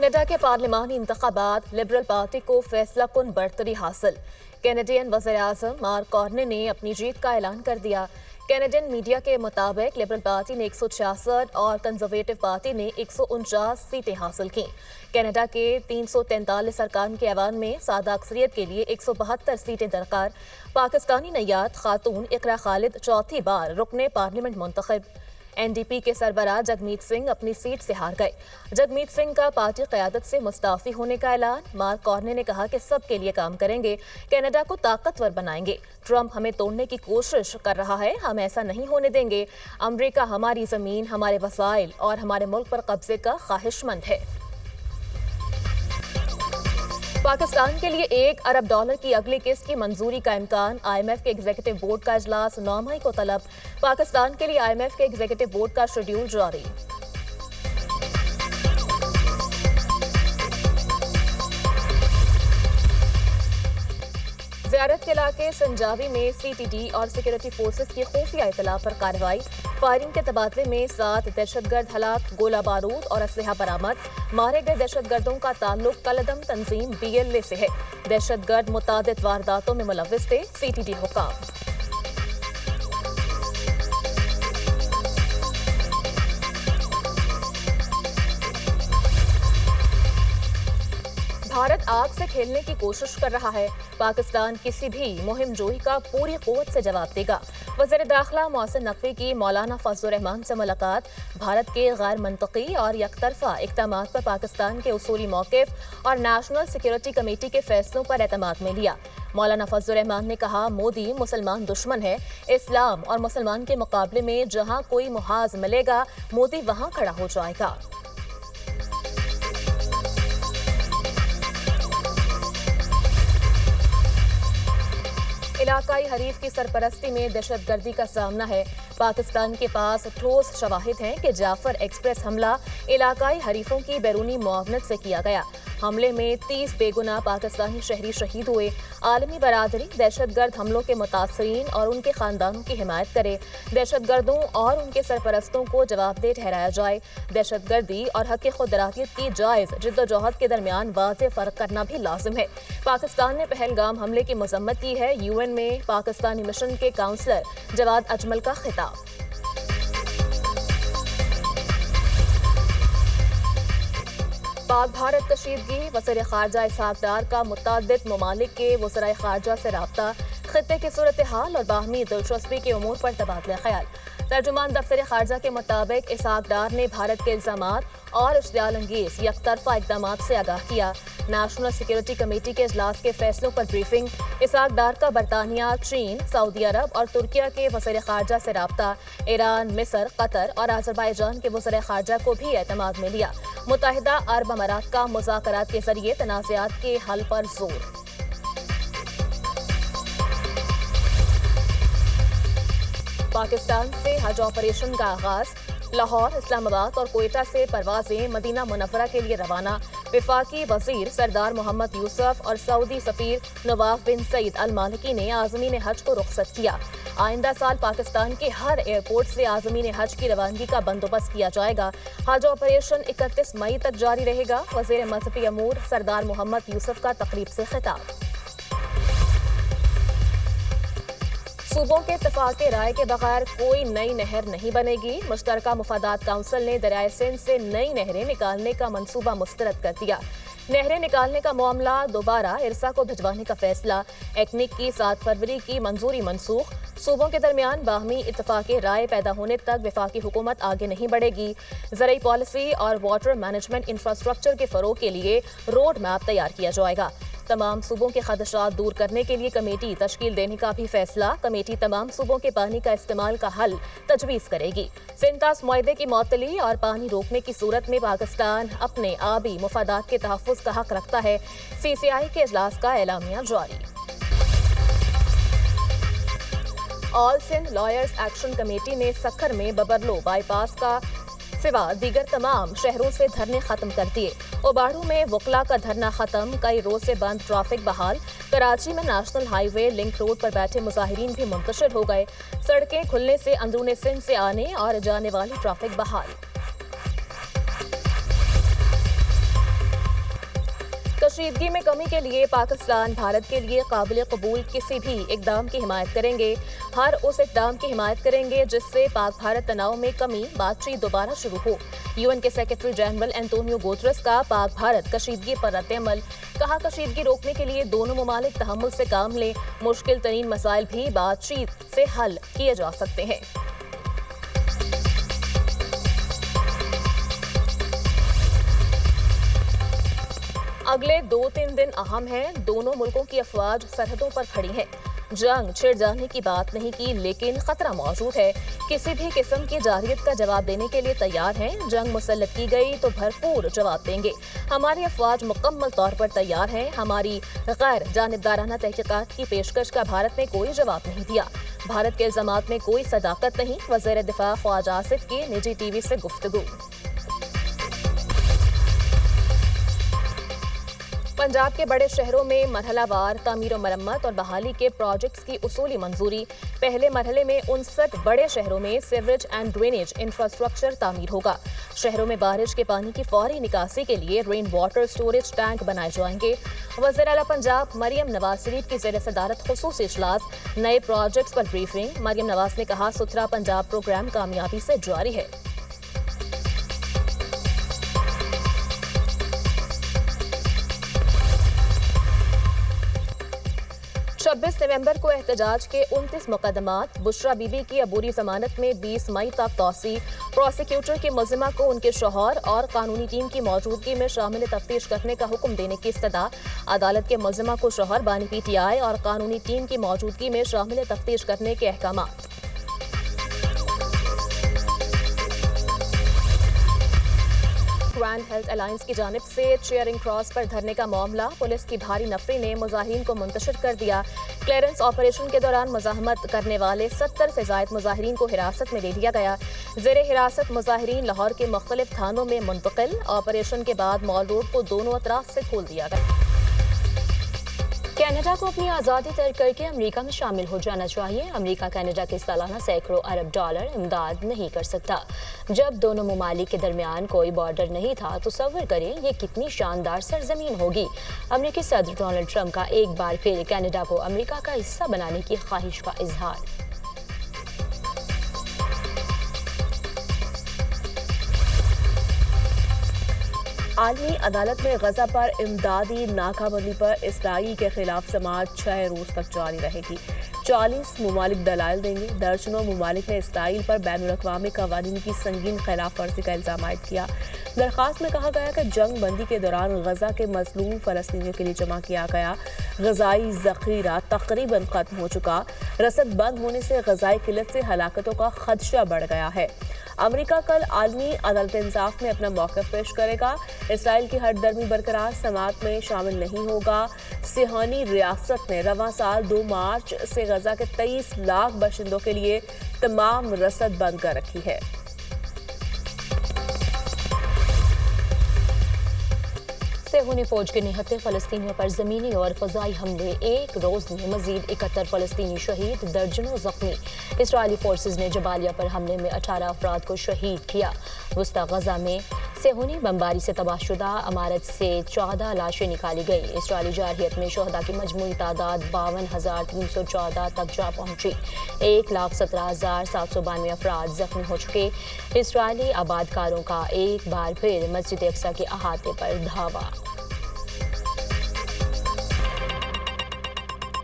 Canada کے پارلیمانی انتخابات لبرل پارٹی کو فیصلہ کن برتری حاصل۔ کینیڈین وزیر اعظم مارک کارنی نے اپنی جیت کا اعلان کر دیا۔ کینیڈین میڈیا کے مطابق لبرل پارٹی نے 166 اور کنزرویٹو پارٹی نے 149 سیٹیں حاصل کیں۔ کینیڈا کے 343 ارکان کے ایوان میں سادہ اکثریت کے لیے 172 سیٹیں درکار۔ پاکستانی نیاد خاتون اقرا خالد چوتھی بار رکن پارلیمنٹ منتخب۔ این ڈی پی کے سربراہ جگمیت سنگھ اپنی سیٹ سے ہار گئے۔ جگمیت سنگھ کا پارٹی قیادت سے مستعفی ہونے کا اعلان۔ مارک کارنی نے کہا کہ سب کے لیے کام کریں گے، کینیڈا کو طاقتور بنائیں گے۔ ٹرمپ ہمیں توڑنے کی کوشش کر رہا ہے، ہم ایسا نہیں ہونے دیں گے۔ امریکہ ہماری زمین، ہمارے وسائل اور ہمارے ملک پر قبضے کا خواہش مند ہے۔ پاکستان کے لیے $1 ارب کی اگلی قسط کی منظوری کا امکان۔ آئی ایم ایف کے ایگزیکٹو بورڈ کا اجلاس 9 مئی کو طلب۔ پاکستان کے لیے آئی ایم ایف کے ایگزیکٹو بورڈ کا شیڈول جاری۔ زیارت کے علاقے سنجاوی میں سی ٹی ڈی اور سیکورٹی فورسز کی خفیہ اطلاع پر کارروائی۔ فائرنگ کے تبادلے میں 7 دہشت گرد ہلاک، گولہ بارود اور اسلحہ برآمد۔ مارے گئے دہشت گردوں کا تعلق کالعدم تنظیم BLA سے ہے۔ دہشت گرد متعدد وارداتوں میں ملوث تھے، سی ٹی ڈی حکام۔ بھارت آگ سے کھیلنے کی کوشش کر رہا ہے، پاکستان کسی بھی مہم جوئی کا پوری قوت سے جواب دے گا۔ وزیر داخلہ محسن نقوی کی مولانا فضل الرحمان سے ملاقات۔ بھارت کے غیر منطقی اور یک طرفہ اقدامات پر پاکستان کے اصولی موقف اور نیشنل سیکورٹی کمیٹی کے فیصلوں پر اعتماد میں لیا۔ مولانا فضل الرحمان نے کہا، مودی مسلمان دشمن ہے۔ اسلام اور مسلمان کے مقابلے میں جہاں کوئی محاذ ملے گا، مودی وہاں کھڑا ہو جائے گا۔ علاقائی حریف کی سرپرستی میں دہشت گردی کا سامنا ہے۔ پاکستان کے پاس ٹھوس شواہد ہیں کہ جعفر ایکسپریس حملہ علاقائی حریفوں کی بیرونی معاونت سے کیا گیا۔ حملے میں 30 بے گناہ پاکستانی شہری شہید ہوئے۔ عالمی برادری دہشت گرد حملوں کے متاثرین اور ان کے خاندانوں کی حمایت کرے۔ دہشت گردوں اور ان کے سرپرستوں کو جواب دہ ٹھہرایا جائے۔ دہشت گردی اور حق خود ارادیت کی جائز جدوجہد کے درمیان واضح فرق کرنا بھی لازم ہے۔ پاکستان نے پہلگام حملے کی مذمت کی ہے۔ UN میں پاکستانی مشن کے کونسلر جواد اجمل کا خطاب۔ پاک بھارت کشیدگی، وزیر خارجہ اسحاق ڈار کا متعدد ممالک کے وزرائے خارجہ سے رابطہ۔ خطے کی صورتحال اور باہمی دلچسپی کے امور پر تبادلہ خیال۔ ترجمان دفتر خارجہ کے مطابق اسحاق ڈار نے بھارت کے الزامات اور اشتعال انگیز یک طرفہ اقدامات سے آگاہ کیا۔ نیشنل سیکورٹی کمیٹی کے اجلاس کے فیصلوں پر بریفنگ۔ اسحاق ڈار کا برطانیہ، چین، سعودی عرب اور ترکیہ کے وزیر خارجہ سے رابطہ۔ ایران، مصر، قطر اور آذربائیجان کے وزرائے خارجہ کو بھی اعتماد میں لیا۔ متحدہ عرب امارات کا مذاکرات کے ذریعے تنازعات کے حل پر زور۔ پاکستان سے حج آپریشن کا آغاز۔ لاہور، اسلام آباد اور کوئٹہ سے پروازیں مدینہ منورہ کے لیے روانہ۔ وفاقی وزیر سردار محمد یوسف اور سعودی سفیر نواف بن سعید المالکی نے عازمین حج کو رخصت کیا۔ آئندہ سال پاکستان کے ہر ایئرپورٹ سے عازمین حج کی روانگی کا بندوبست کیا جائے گا۔ حج آپریشن 31 مئی تک جاری رہے گا۔ وزیر مذہبی امور سردار محمد یوسف کا تقریب سے خطاب۔ صوبوں کے اتفاق رائے کے بغیر کوئی نئی نہر نہیں بنے گی۔ مشترکہ مفادات کونسل نے دریائے سندھ سے نئی نہریں نکالنے کا منصوبہ مسترد کر دیا۔ نہریں نکالنے کا معاملہ دوبارہ ارسا کو بھجوانے کا فیصلہ۔ ایکنک کی 7 فروری کی منظوری منسوخ۔ صوبوں کے درمیان باہمی اتفاق رائے پیدا ہونے تک وفاقی حکومت آگے نہیں بڑھے گی۔ زرعی پالیسی اور واٹر مینجمنٹ انفراسٹرکچر کے فروغ کے لیے روڈ میپ تیار کیا جائے گا۔ تمام صوبوں کے خدشات دور کرنے کے لیے کمیٹی تشکیل دینے کا بھی فیصلہ۔ کمیٹی تمام صوبوں کے پانی کا استعمال کا حل تجویز کرے گی۔ سنتاس معاہدے کی معطلی اور پانی روکنے کی صورت میں پاکستان اپنے آبی مفادات کے تحفظ کا حق رکھتا ہے۔ CCI کے اجلاس کا اعلامیہ جاری۔ آل سندھ لائرز ایکشن کمیٹی نے سکھر میں ببرلو بائی پاس کا سوا دیگر تمام شہروں سے دھرنے ختم کر دیے۔ اوباڑو میں وکلا کا دھرنا ختم، کئی روز سے بند ٹریفک بحال۔ کراچی میں نیشنل ہائی وے لنک روڈ پر بیٹھے مظاہرین بھی منتشر ہو گئے۔ سڑکیں کھلنے سے اندرون سندھ سے آنے اور جانے والی ٹریفک بحال۔ کشیدگی میں کمی کے لیے پاکستان بھارت کے لیے قابل قبول کسی بھی اقدام کی حمایت کریں گے. ہر اس اقدام کی حمایت کریں گے جس سے پاک بھارت تناؤ میں کمی. بات چیت دوبارہ شروع ہو. UN کے سیکرٹری جنرل اینٹونیو گوترس کا پاک بھارت کشیدگی پر رد عمل. کہا کشیدگی روکنے کے لیے دونوں ممالک تحمل سے کام لیں. مشکل ترین مسائل بھی بات چیت سے حل کیے جا سکتے ہیں. اگلے 2-3 دن اہم ہیں. دونوں ملکوں کی افواج سرحدوں پر کھڑی ہیں. جنگ چھڑ جانے کی بات نہیں کی لیکن خطرہ موجود ہے. کسی بھی قسم کی جارحیت کا جواب دینے کے لیے تیار ہیں. جنگ مسلط کی گئی تو بھرپور جواب دیں گے. ہماری افواج مکمل طور پر تیار ہیں. ہماری غیر جانبدارانہ تحقیقات کی پیشکش کا بھارت نے کوئی جواب نہیں دیا. بھارت کے الزامات میں کوئی صداقت نہیں. وزیر دفاع خواجہ آصف کی نجی ٹی وی سے گفتگو. پنجاب کے بڑے شہروں میں مرحلہ وار تعمیر و مرمت اور بحالی کے پروجیکٹس کی اصولی منظوری. پہلے مرحلے میں 59 بڑے شہروں میں سیوریج اینڈ ڈرینیج انفراسٹرکچر تعمیر ہوگا. شہروں میں بارش کے پانی کی فوری نکاسی کے لیے رین واٹر سٹوریج ٹینک بنائے جائیں گے. وزیر اعلیٰ پنجاب مریم نواز شریف کی زیر صدارت خصوصی اجلاس. نئے پروجیکٹس پر بریفنگ. مریم نواز نے کہا ستھرا پنجاب پروگرام کامیابی سے جاری ہے. 26 نومبر کو احتجاج کے 29 مقدمات. بشرا بی بی کی عبوری ضمانت میں 20 مئی تک توسیع. پروسیکیوٹر کی ملزمہ کو ان کے شوہر اور قانونی ٹیم کی موجودگی میں شامل تفتیش کرنے کا حکم دینے کی استدعا. عدالت کے ملزمہ کو شوہر بانی پی ٹی آئی اور قانونی ٹیم کی موجودگی میں شامل تفتیش کرنے کے احکامات. گرینڈ ہیلتھ الائنس کی جانب سے چیئرنگ کراس پر دھرنے کا معاملہ. پولیس کی بھاری نفری نے مظاہرین کو منتشر کر دیا. کلیئرنس آپریشن کے دوران مزاحمت کرنے والے 70 سے زائد مظاہرین کو حراست میں لے لیا گیا. زیر حراست مظاہرین لاہور کے مختلف تھانوں میں منتقل. آپریشن کے بعد مال روڈ کو دونوں اطراف سے کھول دیا گیا. کینیڈا کو اپنی آزادی ترک کر کے امریکہ میں شامل ہو جانا چاہیے. امریکہ کینیڈا کے سالانہ سینکڑوں ارب ڈالر امداد نہیں کر سکتا. جب دونوں ممالک کے درمیان کوئی بارڈر نہیں تھا تصور کریں یہ کتنی شاندار سرزمین ہوگی. امریکی صدر ڈونلڈ ٹرمپ کا ایک بار پھر کینیڈا کو امریکہ کا حصہ بنانے کی خواہش کا اظہار. عالمی عدالت میں غزہ پر امدادی ناکہ بندی پر اسرائیل کے خلاف سماعت 6 روز تک جاری رہے گی. 40 ممالک دلائل دیں گے. درجنوں ممالک نے اسرائیل پر بین الاقوامی قوانین کی سنگین خلاف ورزی کا الزام عائد کیا. درخواست میں کہا گیا کہ جنگ بندی کے دوران غزہ کے مظلوم فلسطینیوں کے لیے جمع کیا گیا غذائی ذخیرہ تقریباً ختم ہو چکا. رسد بند ہونے سے غذائی قلت سے ہلاکتوں کا خدشہ بڑھ گیا ہے. امریکہ کل عالمی عدالت انصاف میں اپنا موقف پیش کرے گا. اسرائیل کی ہر درمی برقرار سماعت میں شامل نہیں ہوگا. صہیونی ریاست نے رواں سال 2 مارچ سے غزہ کے 23 لاکھ باشندوں کے لیے تمام رسد بند کر رکھی ہے. صہیونی فوج کے نہتے فلسطینیوں پر زمینی اور فضائی حملے. ایک روز میں مزید 71 فلسطینی شہید، درجنوں زخمی. اسرائیلی فورسز نے جبالیہ پر حملے میں 18 افراد کو شہید کیا. وسطی غزہ میں صہیونی بمباری سے تباہ شدہ عمارت سے 14 لاشیں نکالی گئی. اسرائیلی جارحیت میں شہداء کی مجموعی تعداد 52,314 تک جا پہنچی. 1,17,792 افراد زخمی ہو چکے. اسرائیلی آبادکاروں کا ایک بار پھر مسجد اقصی کے احاطے پر دھاوا.